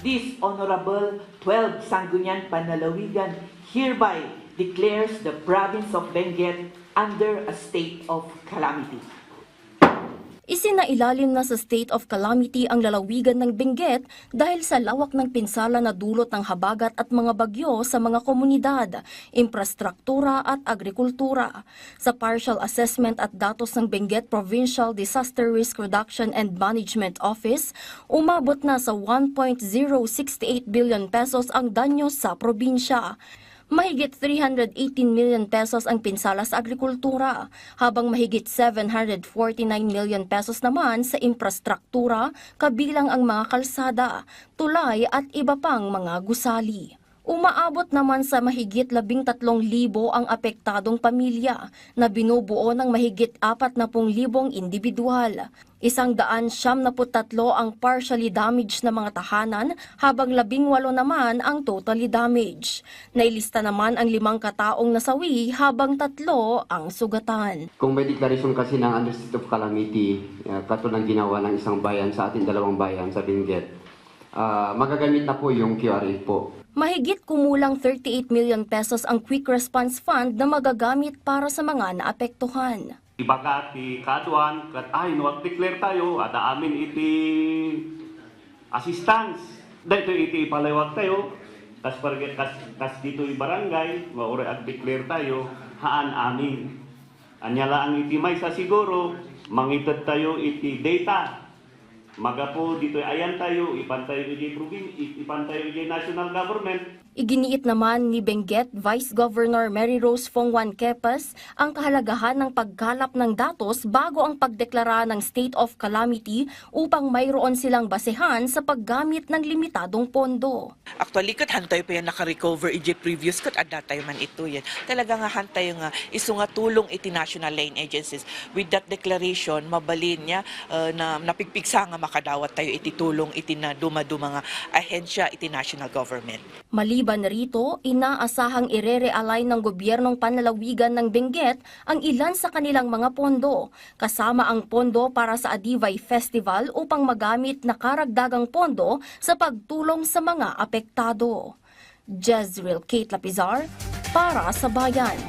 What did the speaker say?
This Honorable 12 Sangguniang Panlalawigan hereby declares the province of Benguet under a state of calamity. Isinailalim na sa state of calamity ang lalawigan ng Benguet dahil sa lawak ng pinsala na dulot ng habagat at mga bagyo sa mga komunidad, infrastruktura at agrikultura. Sa partial assessment at datos ng Benguet Provincial Disaster Risk Reduction and Management Office, umabot na sa 1.068 billion pesos ang danyo sa probinsya. Mahigit 318 million pesos ang pinsala sa agrikultura, habang mahigit 749 million pesos naman sa infrastruktura, kabilang ang mga kalsada, tulay at iba pang mga gusali. Umaabot naman sa mahigit 13,000 ang apektadong pamilya na binubuo ng mahigit 40,000 individual. 173 ang partially damaged na mga tahanan habang 18 naman ang totally damaged. Nailista naman ang 5 kataong nasawi habang 3 ang sugatan. Kung may deklarasyon kasi ng under state of calamity, katulad ng ginawa ng isang bayan sa ating dalawang bayan sa Benguet, magagamit na po yung QRA po. Mahigit kumulang 38 million pesos ang Quick Response Fund na magagamit para sa mga naapektuhan. Ibaga ti kaduan, kat ay no-declare tayo, at amin iti assistance. Dito iti ipalawag tayo, kas dito i barangay, maure ag-declare tayo, haan amin. Anyala ang iti may sa siguro, mangitad tayo iti data. Maga po dito ayan tayo, ipantayo iti province, ipantayo iti national government. Iginiit naman ni Benguet Vice Governor Mary Rose Fongwan Kepas ang kahalagahan ng pagkalap ng datos bago ang pagdeklara ng state of calamity upang mayroon silang basehan sa paggamit ng limitadong pondo. Actually, kat hantay pa yan naka-recover iti previous kat adatay man ito yan. Talaga nga hantay nga iso nga tulong iti national line agencies. With that declaration, mabalin niya na napigpigsa nga makadawat tayo iti tulong iti na dumaduma nga ahensya iti national government. Maliban rito, inaasahang ire-realign ng gobyernong panlalawigan ng Benguet ang ilan sa kanilang mga pondo, kasama ang pondo para sa Adivay Festival upang magamit na karagdagang pondo sa pagtulong sa mga apektado. Jezreel Kate Lapizar, para sa Bayan.